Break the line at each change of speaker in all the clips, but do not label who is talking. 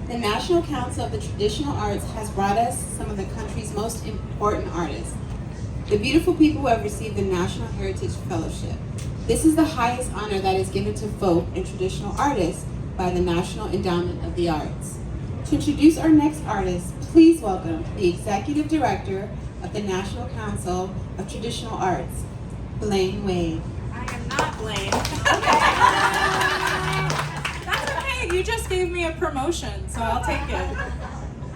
The National Council of the Traditional Arts has brought us some of the country's most important artists, the beautiful people who have received the National Heritage Fellowship. This is the highest honor that is given to folk and traditional artists by the National Endowment of the Arts. To introduce our next artist, please welcome the Executive Director of the National Council of Traditional Arts, Blaine Wade.
I am not Blaine. That's okay, you just gave me a promotion, so I'll take it.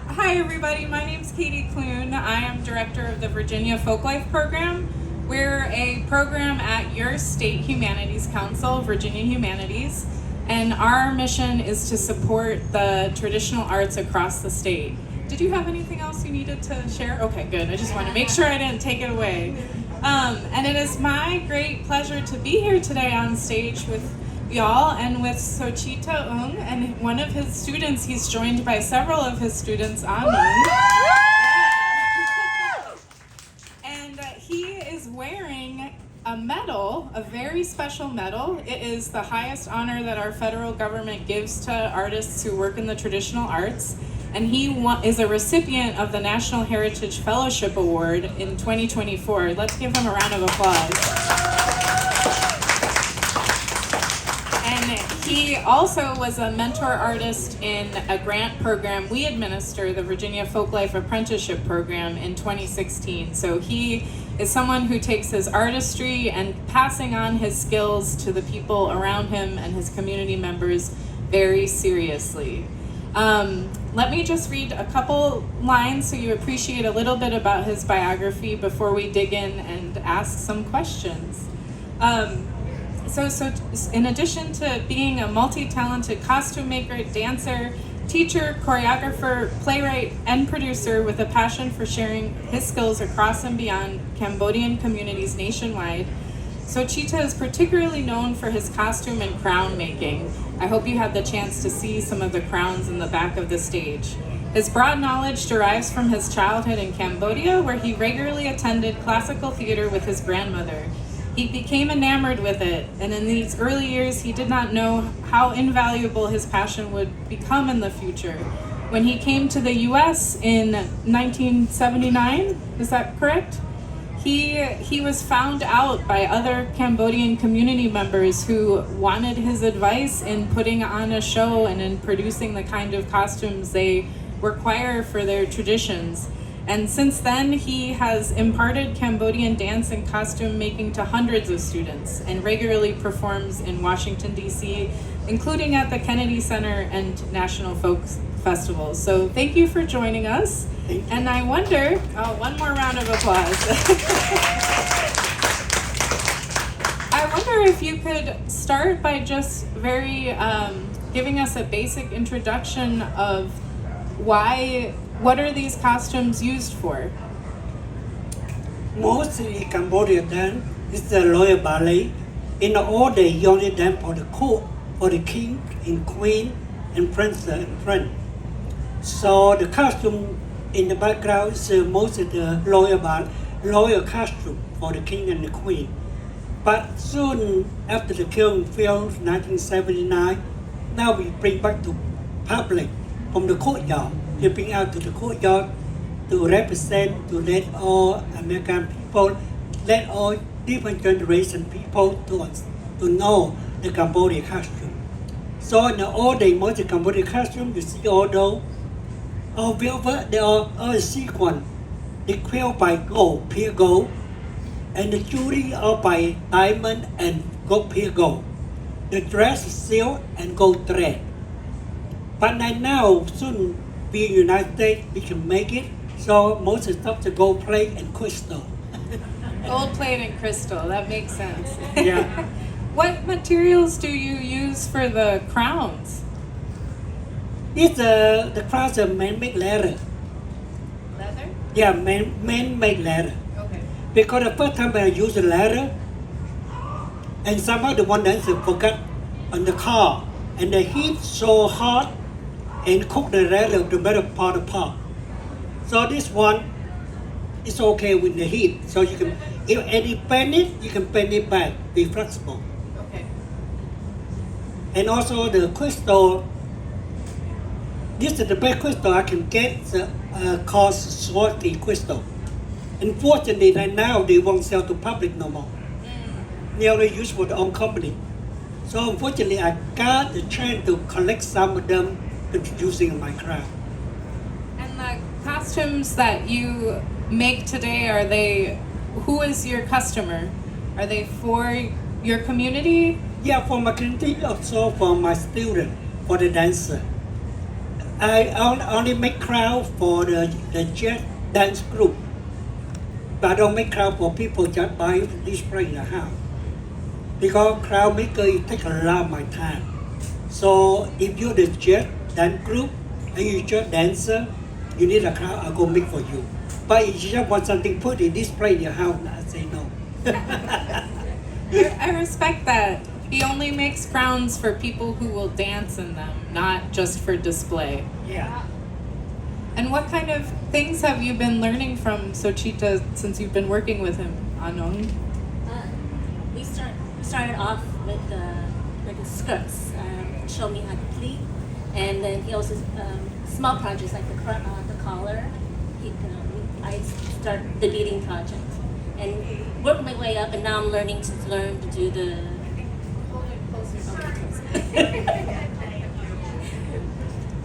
Hi everybody, my name's Katie Clune. I am Director of the Virginia Folklife Program. We're a program at your state humanities council, Virginia Humanities, and our mission is to support the traditional arts across the state. Did you have anything else you needed to share? Okay, good. I just want to make sure I didn't take it away. And it is my great pleasure to be here today on stage with y'all and with Sochietah Ung and one of his students. He's joined by several of his students on Ung. And he is wearing a medal, a very special medal. It is the highest honor that our federal government gives to artists who work in the traditional arts. And he is a recipient of the National Heritage Fellowship Award in 2024. Let's give him a round of applause. And he also was a mentor artist in a grant program we administer, the Virginia Folklife Apprenticeship Program, in 2016. So he is someone who takes his artistry and passing on his skills to the people around him and his community members very seriously. Let me just read a couple lines so you appreciate a little bit about his biography before we dig in and ask some questions. So in addition to being a multi-talented costume maker, dancer, teacher, choreographer, playwright, and producer with a passion for sharing his skills across and beyond Cambodian communities nationwide, Sochietah is particularly known for his costume and crown making. I hope you had the chance to see some of the crowns in the back of the stage. His broad knowledge derives from his childhood in Cambodia, where he regularly attended classical theater with his grandmother. He became enamored with it, and in these early years, he did not know how invaluable his passion would become in the future. When he came to the US in 1979, is that correct? He was found out by other Cambodian community members who wanted his advice in putting on a show and in producing the kind of costumes they require for their traditions. And since then, he has imparted Cambodian dance and costume making to hundreds of students and regularly performs in Washington, D.C., including at the Kennedy Center and National Folk Festivals. So thank you for joining us. And I wonder, one more round of applause. I wonder if you could start by just giving us a basic introduction of what are these costumes used for?
Mostly Cambodian dance is the royal ballet. In the old days, you only dance for the court, for the king and queen and prince and friend. So the costume in the background is mostly the royal costume for the king and the queen. But soon after the Kiln Film 1979, now we bring back to public from the courtyard. We bring out to the courtyard to represent, to let all American people, let all different generation people to know the Cambodian costume. So in the old days, most of the Cambodian costume, you see all those, all velvet, they are all sequin. They quilled by gold, pure gold, and the jewelry are by diamond and gold, pure gold. The dress is silk and gold thread. But now, soon, being United States, we can make it. So most of the stuff is gold plate and crystal.
Gold plate and crystal, that makes sense.
Yeah.
What materials do you use for the crowns?
The crowns are man-made leather.
Leather?
Yeah, man-made leather.
Okay.
Because the first time I used the leather, and somehow the one that forgot on the car, and the heat so hot, and cook the leather, the better part apart. So this one is okay with the heat. So you can, if any bend it, you can bend it back, be flexible.
Okay.
And also the crystal this is the best crystal I can get, called Sochietah crystal. Unfortunately, right now they won't sell to public no more. They only use for their own company. So unfortunately, I got the chance to collect some of them introducing in my craft.
And the costumes that you make today, who is your customer? Are they for your community?
Yeah, for my community, also for my student, for the dancer. I only make crowd for the jazz dance group. But I don't make crowd for people just buy display in the house. Because crowd maker, it takes a lot of my time. So if you're the jazz dance group and you just dancer, you need a crowd, I'll go make for you. But if you just want something put in display in your house, I say no.
I respect that. He only makes crowns for people who will dance in them, not just for display.
Yeah.
And what kind of things have you been learning from Sochietah since you've been working with him, Anong?
We started off with the skirts, show me how to pleat, and then he also small projects like the collar. I started the beading project, and worked my way up, and now I'm learning to do the.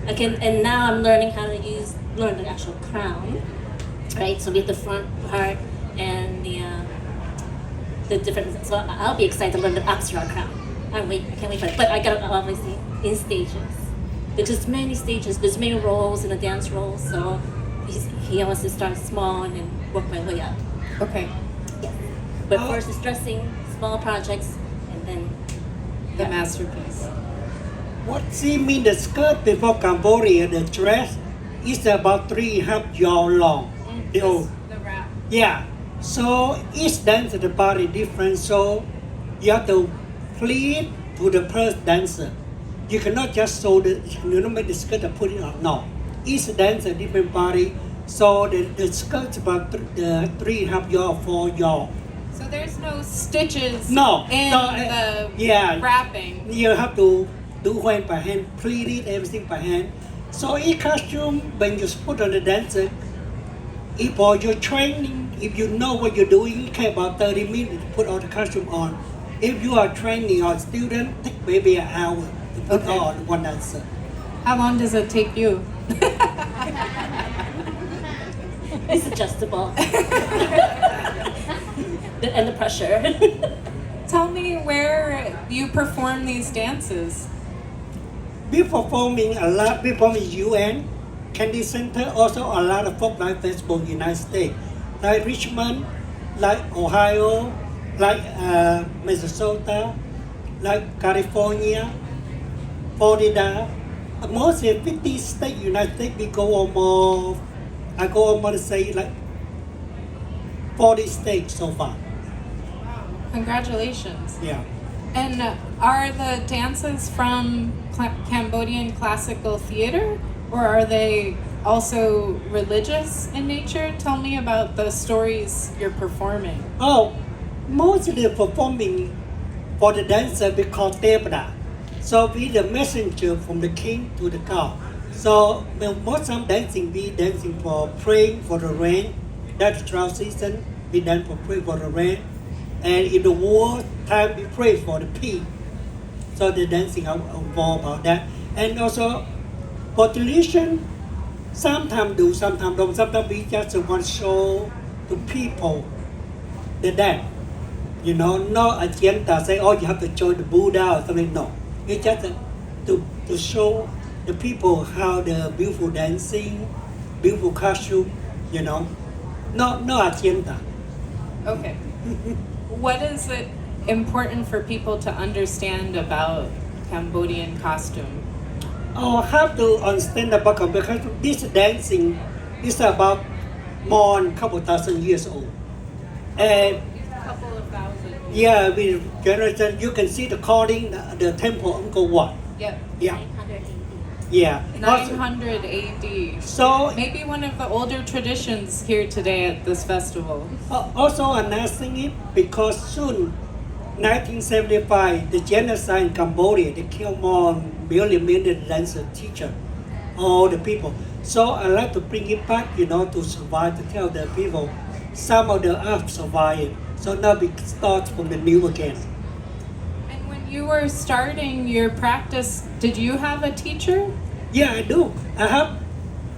Okay, and now I'm learning how to learn the actual crown, right? So with the front part and the different. So I'll be excited to learn the Apsara crown. I can't wait for it. But I got it obviously in stages. There's many stages. There's many roles in the dance roles. So he wants to start small and then work my way up.
Okay.
Yeah. But first it's dressing, small projects, and then
The masterpiece.
What she mean the skirt before Cambodia, the dress is about 3.5 yard long.
The wrap.
Yeah. So each dance of the body different. So you have to pleat to the first dancer. You cannot just sew you don't make the skirt and put it on. No. Each dancer different body. So the skirt's about 3.5 yard, 4 yard.
So there's no stitches
No.
in
So,
the wrapping.
You have to do one by hand, pleat it, everything by hand. So each costume, when you put on the dancer, if for your training, if you know what you're doing, it take about 30 minutes to put all the costume on. If you are training or student, take maybe an hour to put on one dancer.
How long does it take you?
it's adjustable. And the pressure.
Tell me where you perform these dances.
We performing a lot. We perform in UN, Community Center, also a lot of folk life festival in the United States, like Richmond, like Ohio, like Minnesota, like California, Florida. Mostly 50 states, United States, we go almost, I go almost say like 40 states so far.
Congratulations.
Yeah.
And are the dances from Cambodian classical theater, or are they also religious in nature? Tell me about the stories you're performing.
Oh, mostly performing for the dancer we call Tebra. So we the messenger from the king to the god. So most of dancing we dancing for praying for the rain. That's drought season. We dance for praying for the rain. And in the war time we pray for the peace. So the dancing are involved about that. And also for tradition, sometimes do, sometimes don't. Sometimes we just want to show to people the dance. You know, not agenda say, oh, you have to join the Buddha or something. No, it's just to show the people how the beautiful dancing, beautiful costume. You know, no agenda.
Okay. What is it important for people to understand about Cambodian costume?
Oh, have to understand about because this dancing is about more than a couple thousand years old. And
Couple of thousand.
yeah, with generation, you can see the calling the temple Angkor Wat.
Yep.
Yeah,
980.
yeah.
900 AD.
So
Maybe one of the older traditions here today at this festival.
also announcing it because soon, 1975, the genocide in Cambodia, they killed more million dancer teacher. all the people. So I like to bring it back, to survive, to tell the people some of the art surviving. So now we start from the new again.
And when you were starting your practice, did you have a teacher?
Yeah, I do.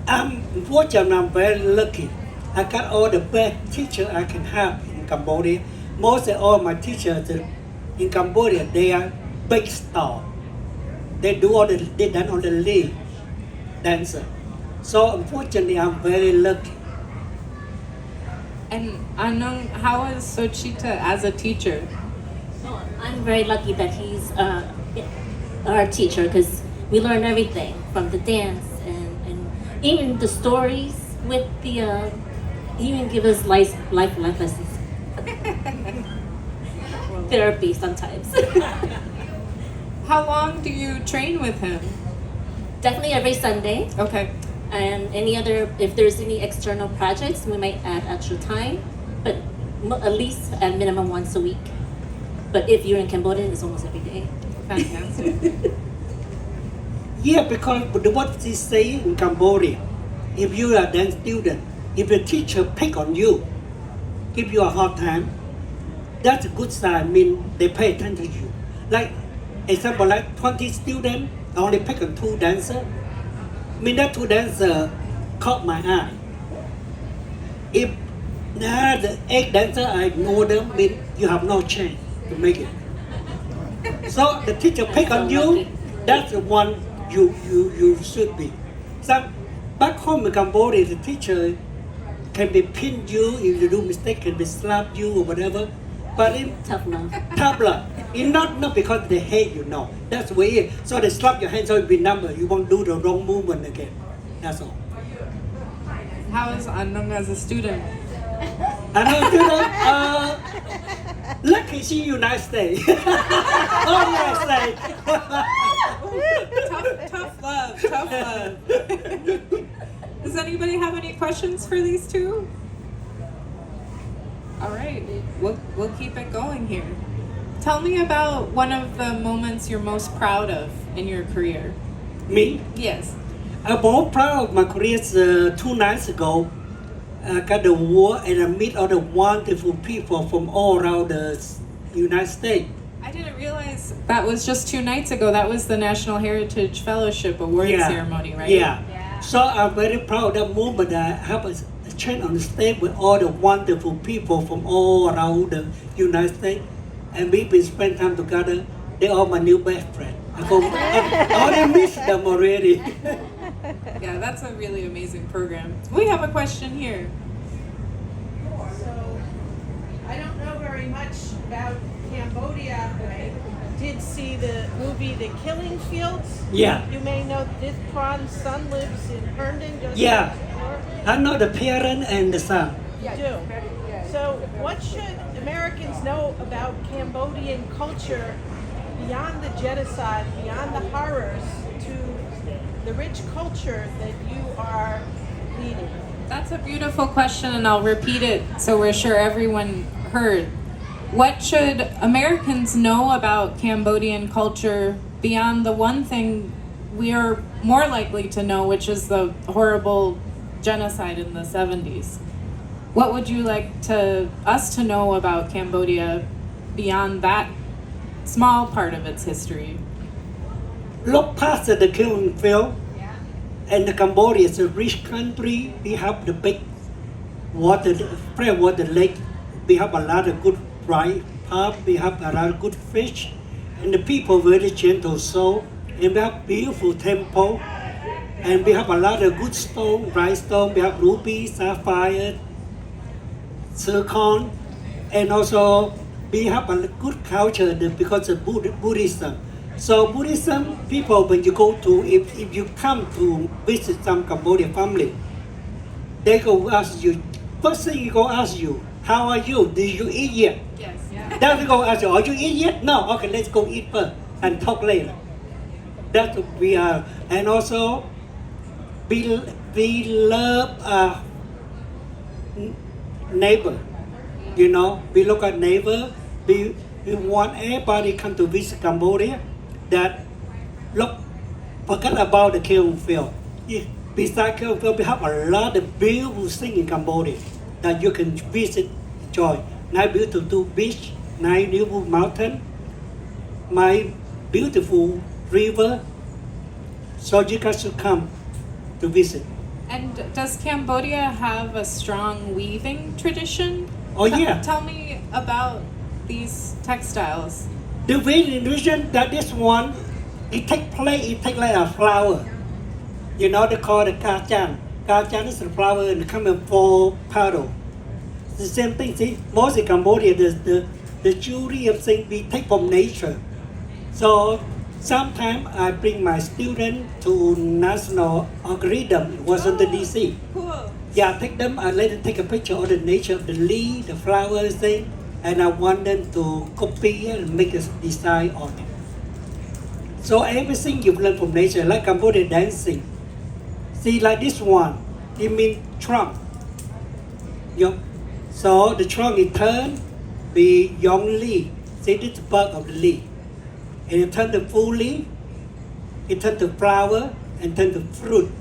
Unfortunately, I'm very lucky. I got all the best teachers I can have in Cambodia. Most of all my teachers in Cambodia, they are big stars. They done all the lead dancer. So unfortunately, I'm very lucky.
And Anung, how is Sochietah as a teacher?
Oh, I'm very lucky that he's our teacher because we learn everything from the dance and even the stories with the. He even give us life lessons. Therapy sometimes.
How long do you train with him?
Definitely every Sunday.
Okay.
And if there's any external projects, we might add extra time, but at least at minimum once a week. But if you're in Cambodia, it's almost every day.
Fantastic.
Yeah, because what they say in Cambodia, if you are a dance student, if the teacher pick on you, give you a hard time, that's a good sign, mean they pay attention to you. Like, example, like 20 students, I only pick on 2 dancers, mean that 2 dancers caught my eye. If now the 8 dancers, I know them, mean you have no chance to make it. So the teacher pick on you, that's the one you should be. So back home in Cambodia, the teacher can be pin you if you do mistake, can be slap you or whatever. But in
Tough love.
tough love, it's not because they hate you, no. That's the way it is. So they slap your hand so you remember you won't do the wrong movement again. That's all.
How is Anung as a student?
And lucky she United States. Oh United States.
Tough love. Does anybody have any questions for these two? All right, we'll keep it going here. Tell me about one of the moments you're most proud of in your career.
Me?
Yes.
I'm more proud of my career. 2 nights ago, I got the award and I meet all the wonderful people from all around the United States.
I didn't realize that was just 2 nights ago. That was the National Heritage Fellowship Award ceremony, right?
Yeah. So I'm very proud of that moment that I have a chance on the stage with all the wonderful people from all around the United States. And we've been spending time together. They are my new best friend. I already miss them already.
Yeah, that's a really amazing program. We have a question here.
So, I don't know very much about Cambodia, but I did see the movie The Killing Fields.
Yeah.
You may know this Kwan's son lives in Herndon.
Yeah. I know the parent and the son.
You do. So, what should Americans know about Cambodian culture beyond the genocide, beyond the horrors, to the rich culture that you are leading?
That's a beautiful question, and I'll repeat it so we're sure everyone heard. What should Americans know about Cambodian culture beyond the one thing we are more likely to know, which is the horrible genocide in the 70s? What would you like us to know about Cambodia beyond that small part of its history?
Look past the killing field. And Cambodia is a rich country. We have the big freshwater lake. We have a lot of good rice pub. We have a lot of good fish. And the people very gentle soul. And we have beautiful temple. And we have a lot of good stone, rhinestone. We have ruby, sapphire, zircon. And also we have a good culture because of Buddhism. So Buddhism people, when you go to, if you come to visit some Cambodian family, they go ask you, first thing you go ask you, how are you? Did you eat yet?
Yes. Yeah.
Then we go ask you, are you eat yet? No. Okay, let's go eat first and talk later. That's what we are. And also, we love neighbor. You know, we look at neighbor. We want everybody come to visit Cambodia. That look, forget about the killing field. Besides, we have a lot of beautiful things in Cambodia that you can visit, enjoy. Nice beautiful beach, nice beautiful mountain, my beautiful river. So you guys should come to visit.
And does Cambodia have a strong weaving tradition?
Oh yeah.
Tell me about these textiles.
The weaving tradition that this one, it take like a flower. You know, they call it kachan. Kachan is a flower and come in 4 petals. The same thing, see, most in Cambodia, the jewelry of things we take from nature. So sometimes I bring my student to National Algorithm, Washington DC.
Cool.
Yeah, take them, I let them take a picture of the nature of the leaf, the flowers thing, and I want them to copy and make a design on it. So everything you learn from nature, like Cambodia dancing. See, like this one, it means trunk. Yup. So the trunk is turned, be young leaf. See, this is the bark of the leaf. And it turn to full leaf, it turn to flower, and turn to fruit.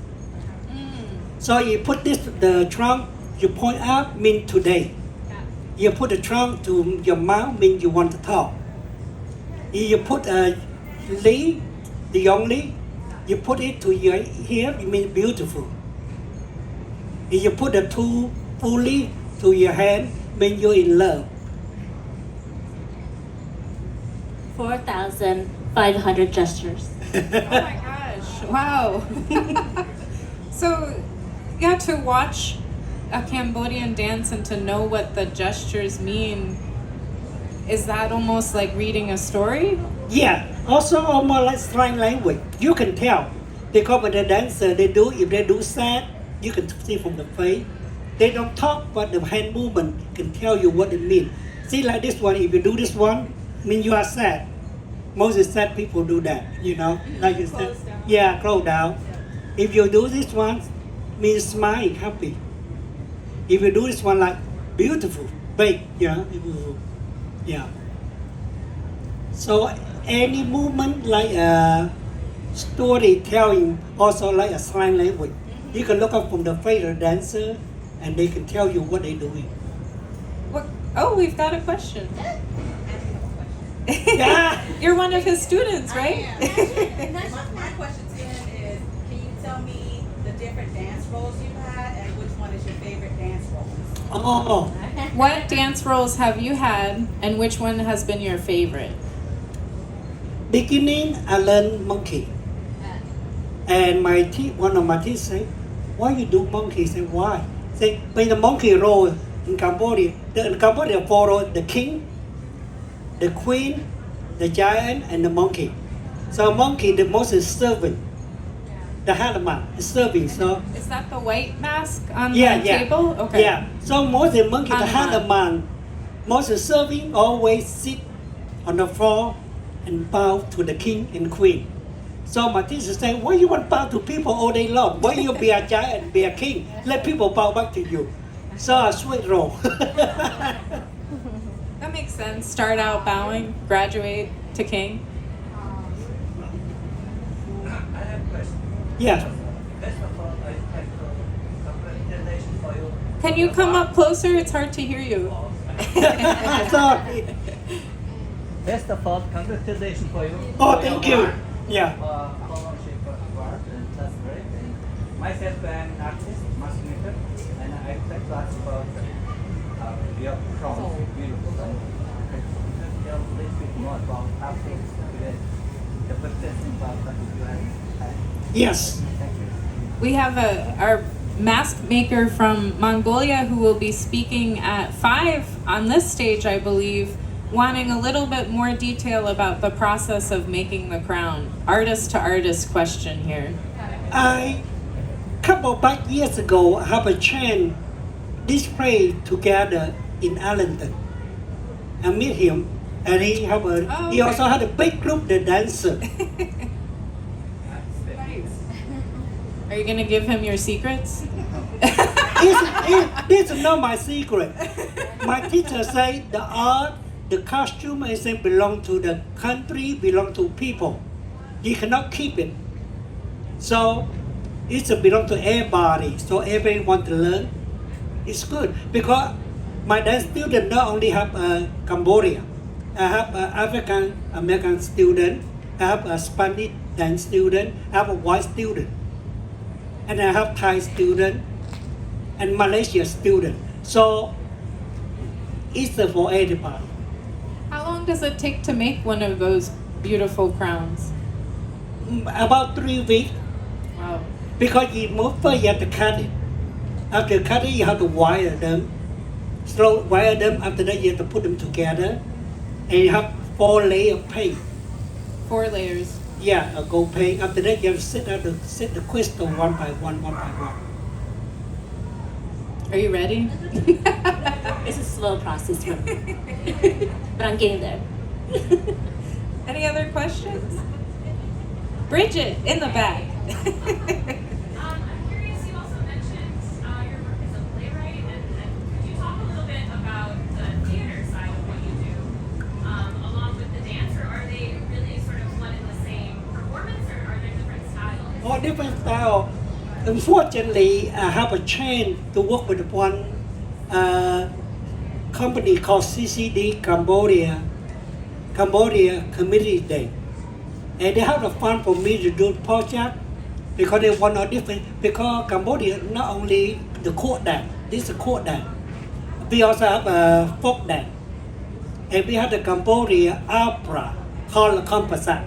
So you put this, the trunk, you point out, mean today. You put the trunk to your mouth, mean you want to talk. You put a leaf, the young leaf, you put it to your ear, it means beautiful. If you put the 2 full leaf to your hand, mean you're in love.
4,500 gestures.
Oh my gosh! Wow. So, yeah, to watch a Cambodian dance and to know what the gestures mean, is that almost like reading a story?
Yeah, also almost like sign language. You can tell. Because when the dancer, if they do sad, you can see from the face. They don't talk, but the hand movement can tell you what it means. See, like this one, if you do this one, means you are sad. Most of the sad people do that, you know. Like you said, yeah, close down. If you do this one, means smiling, happy. If you do this one, like beautiful, big, yeah, yeah. So any movement like a storytelling, also like a sign language. You can look up from the face of the dancer, and they can tell you what they're doing.
What? Oh, we've got a question.
Yeah.
You're one of his students, right?
My question to him is, can you tell me the different dance roles you've had and which one is your favorite dance role?
Oh,
What dance roles have you had, and which one has been your favorite?
beginning I learned monkey, and one of my teachers said, "Why you do monkey?" I said, "Why?" Say, when the monkey role in Cambodia, Cambodia follow the king, the queen, the giant, and the monkey. So monkey, the most is serving. The halaman is serving. So
Is that the white mask on
yeah,
the
yeah,
table? Okay.
yeah. So most the monkey, the
Halaman.
halaman, most is serving always sit on the floor and bow to the king and queen. So my teacher said, "Why you want to bow to people all day long? Why you be a giant, be a king? Let people bow back to you." So I switch role.
That makes sense. Start out bowing, graduate to king.
I have a question.
Yeah.
First of all, I have congratulations for you.
Can you come up closer? It's hard to hear you.
Sorry.
First of all, congratulations for you.
Oh, thank you. Yeah.
Scholarship award, and that's great. And myself, I'm an artist, mask maker, and I like to ask about your crown, beautiful. And can you tell a little bit more about how things today, the processing about that you have had?
Yes.
Thank you.
We have our mask maker from Mongolia who will be speaking at 5 on this stage, I believe, wanting a little bit more detail about the process of making the crown. Artist to artist question here.
Couple back years ago, I have a chance display together in Arlington. I meet him, and he
okay.
also had a big group, the dancer.
Are you gonna give him your secrets?
This is not my secret. My teacher said the art, the costume, everything belong to the country, belong to people. You cannot keep it. So It's belong to everybody, so everyone want to learn. It's good because my dance student not only have Cambodia, I have African American student, I have a Spanish dance student, I have a white student, and I have Thai student, and Malaysia student. So it's for everybody.
How long does it take to make one of those beautiful crowns?
About 3 weeks.
Wow.
Because you move first, you have to cut it. After cut it, you have to wire them. Slow wire them. After that, you have to put them together, and you have 4 layers of paint.
4 layers.
Yeah, a gold paint. After that, you have to set the crystal one by one, one by one.
Are you ready?
It's a slow process for me. But I'm getting there.
Any other questions? Bridget, in the back.
I'm curious, you also mentioned your work as a playwright, and could you talk a little bit about the theater side of what you do, along with the dance, or are they really sort of one and the same performance, or are there different styles?
All different style. Unfortunately, I have a chance to work with one company called CCD Cambodia Community Day. And they have the fun for me to do project because they want a different, because Cambodia not only the court dance, this is a court dance. We also have a folk dance. And we have the Cambodia opera called the composite.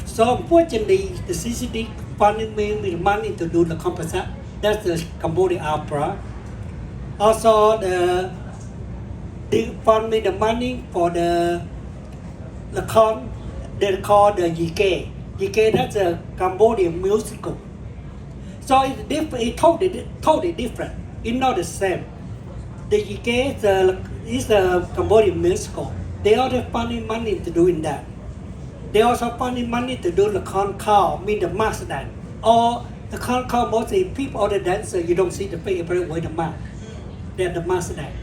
So unfortunately, the CCD funded me with money to do the composite. That's the Cambodia opera. Also, they fund me the money for the con. They call the Yike. Yike, that's a Cambodian musical. So it's different. It's totally different. It's not the same. The Yike is a Cambodian musical. They also funding money to doing that. They also funding money to do the con call, mean the mask dance. Or the con call, mostly people or the dancer, you don't see the face, everybody wear the mask. They're the mask dance.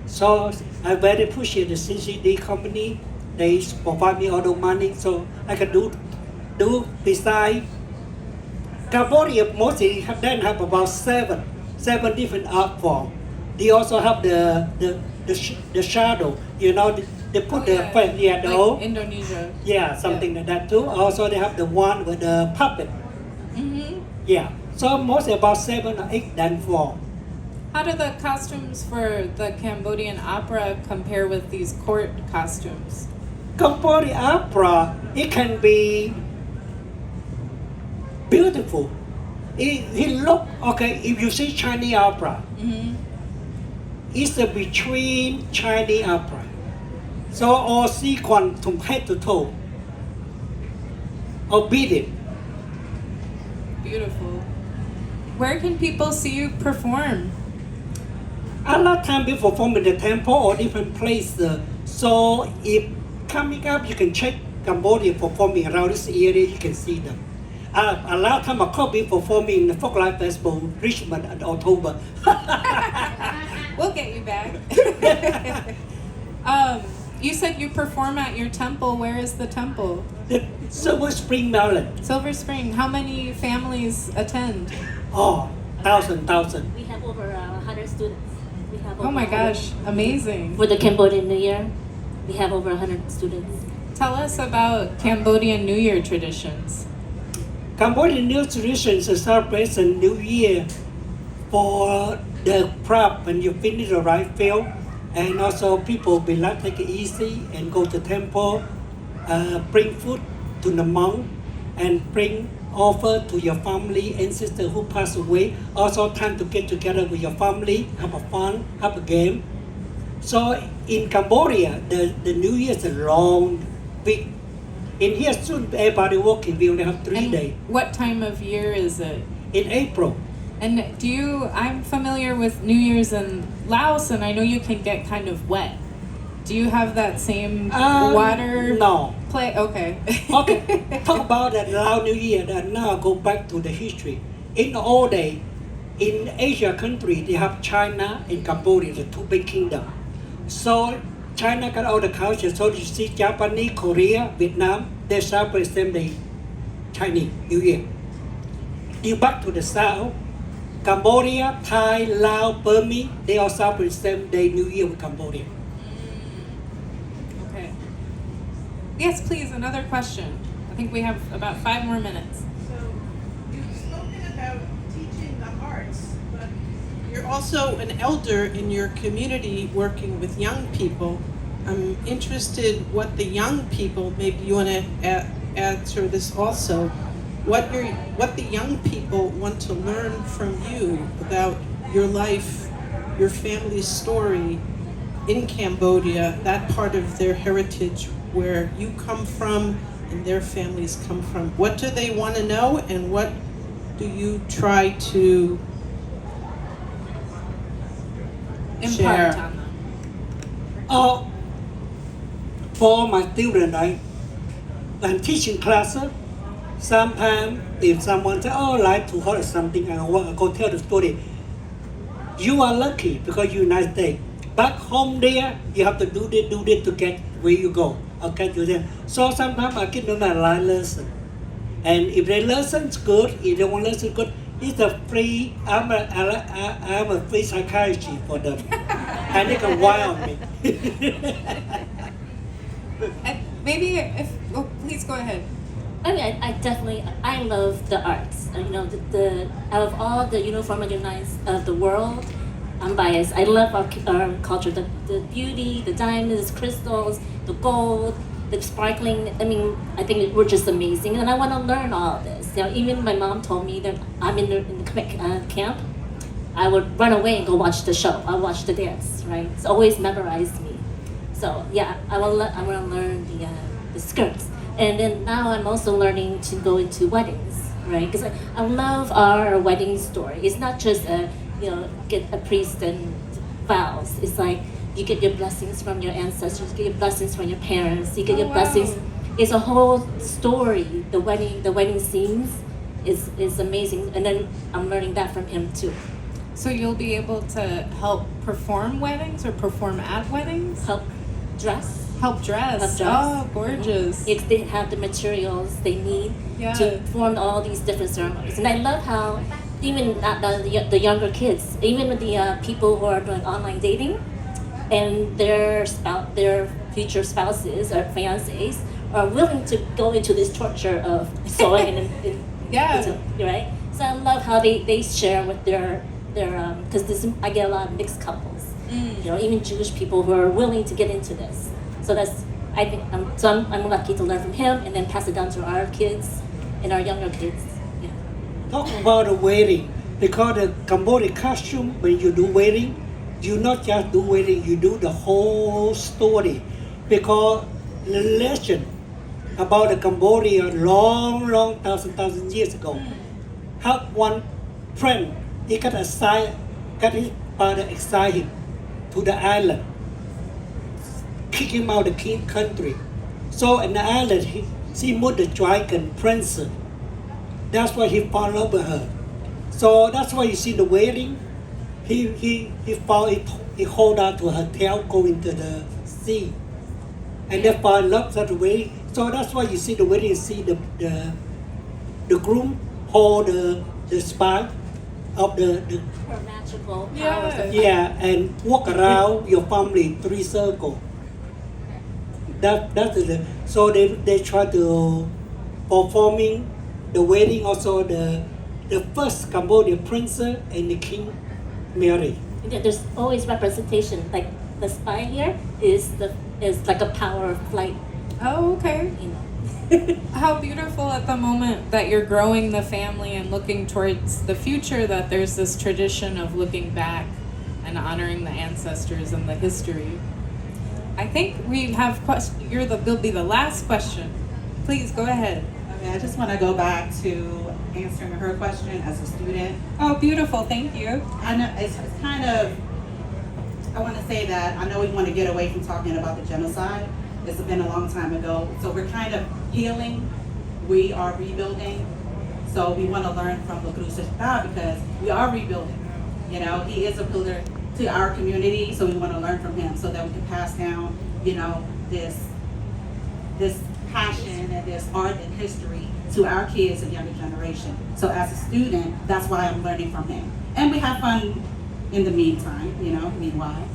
So I very appreciate the CCD company. They provide me all the money so I can do beside. Cambodia mostly have about seven different art forms. They also have the shadow, they put the
like Indonesia.
Yeah, something like that too. Also they have the one with the puppet.
Mm-hmm.
Yeah, so mostly about 7 or 8 dance forms.
How do the costumes for the Cambodian opera compare with these court costumes?
Cambodia opera, it can be beautiful. It look okay. If you see Chinese opera, it's between Chinese opera. So all sequence from head to toe, or beat it.
Beautiful. Where can people see you perform?
A lot of time we perform in the temple or different places. So if coming up, you can check Cambodia performing around this area. You can see them. A lot of time I could be performing in the Folklife Festival, Richmond, in October.
We'll get you back. You said you perform at your temple. Where is the temple?
The Silver Spring, Maryland.
Silver Spring. How many families attend?
Oh, thousand.
We have over 100 students. We have
Oh
over
my
100
gosh, amazing.
For the Cambodian New Year, we have over 100 students.
Tell us about Cambodian New Year traditions.
Cambodian New Traditions is celebration New Year for the prep when you finish the right field, and also people will like take it easy and go to temple, bring food to the monk, and bring offer to your family ancestor who passed away. Also time to get together with your family, have a fun, have a game. So in Cambodia, the New Year is a long week. In here soon, everybody working. We only have 3
And
days.
what time of year is it?
In April,
And I'm familiar with New Year's in Laos, and I know you can get kind of wet. Do you have that same water
no.
play? Okay.
Okay, talk about that Lao New Year. And now go back to the history. In the old day, in Asia country, they have China and Cambodia, the 2 big kingdoms. So China got all the culture. So you see Japanese, Korea, Vietnam, they celebrate same day, Chinese New Year. you back to the south, Cambodia, Thai, Laos, Burmese, they all celebrate the same day, New Year with Cambodia.
Okay. Yes, please, another question. I think we have about 5 more minutes.
So you've spoken about teaching the arts, but you're also an elder in your community working with young people. I'm interested what the young people, maybe you want to answer this also, what the young people want to learn from you about your life, your family's story in Cambodia, that part of their heritage where you come from and their families come from. What do they want to know, and what do you try to share?
Impart on them.
Oh, for my students, I'm teaching classes. Sometimes if someone say, "Oh, I like to hear something," I go tell the story. You are lucky because you're United States. Back home there, you have to do this to get where you go. Okay, to them. So sometimes I give them a live lesson, and if they lesson's good, if they want lesson good, it's a free. I'm a free psychiatry for them, and they can wire me.
Maybe if, oh, please go ahead.
I mean, I definitely, I love the arts. You know, the out of all the uniform and unites of the world, I'm biased. I love our culture, the beauty, the diamonds, crystals, the gold, the sparkling. I mean, I think we're just amazing, and I want to learn all of this. You know, even my mom told me that I'm in the camp, I would run away and go watch the show. I watch the dance, right? It's always memorized me. So yeah, I want to learn the skirts. And then now I'm also learning to go into weddings, right? Because I love our wedding story. It's not just get a priest and vows. It's like you get your blessings from your ancestors, you get your blessings from your parents, you get your blessings. It's a whole story. The wedding scenes is amazing. And then I'm learning that from him too.
So you'll be able to help perform weddings or perform at weddings?
Help dress.
Help dress.
Help dress.
Oh, gorgeous.
If they have the materials they need to perform all these different ceremonies. And I love how even the younger kids, even with the people who are doing online dating, and their future spouses or fiancés are willing to go into this torture of sewing right? So I love how they share with their because I get a lot of mixed couples, you know, even Jewish people who are willing to get into this. So I think I'm lucky to learn from him and then pass it down to our kids and our younger kids. Yeah.
Talk about the wedding, because the Cambodian costume, when you do wedding, you not just do wedding, you do the whole story. Because the legend about the Cambodia long thousand years ago, how one friend, he got his father exiled him to the island, kick him out of the country. So in the island, she met the dragon princess. That's why he fell in love with her. So that's why you see the wedding. He hold on to her tail, go into the sea, and they fall in love at the wedding. So that's why you see the wedding. You see the groom hold the spike of the
Or magical powers.
and walk around your family 3 circles. That's the so they try to performing the wedding, also the first Cambodian princess and the king married.
Yeah, there's always representation. Like the spy here is like a power of flight.
Oh, okay.
You know.
How beautiful at the moment that you're growing the family and looking towards the future, that there's this tradition of looking back and honoring the ancestors and the history. I think we have you'll be the last question. Please go ahead.
Okay, I just want to go back to answering her question as a student.
Oh, beautiful. Thank you.
I know it's kind of, I want to say that I know we want to get away from talking about the genocide. It's been a long time ago. So we're kind of healing. We are rebuilding. So we want to learn from Lok Kru because we are rebuilding. You know, he is a pillar to our community, so we want to learn from him so that we can pass down, you know, this passion and this art and history to our kids and younger generation. So as a student, that's why I'm learning from him. And we have fun in the meantime, meanwhile.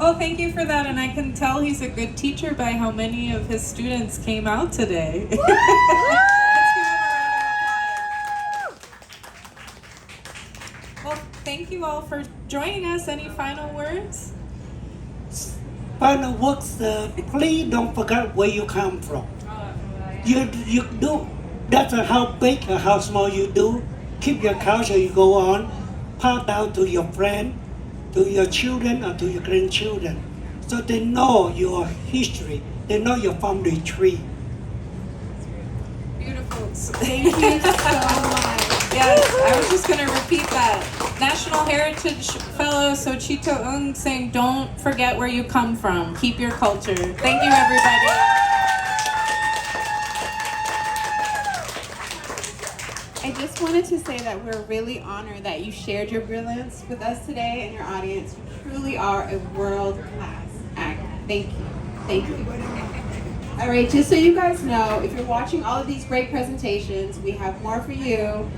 Well, thank you for that, and I can tell he's a good teacher by how many of his students came out today. Let's give him a round of applause. Well, thank you all for joining us. Any final words?
Final words, please don't forget where you come from. You do, that's how big or how small you do. Keep your culture, you go on, pass down to your friend, to your children or to your grandchildren. So they know your history, they know your family tree.
Beautiful.
Thank you so much.
Yes, I was just going to repeat that. National Heritage Fellow Sochietah Ung saying, don't forget where you come from. Keep your culture. Thank you, everybody.
I just wanted to say that we're really honored that you shared your brilliance with us today and your audience. You truly are a world-class actor. Thank you. Thank you. All right, just so you guys know, if you're watching all of these great presentations, we have more for you.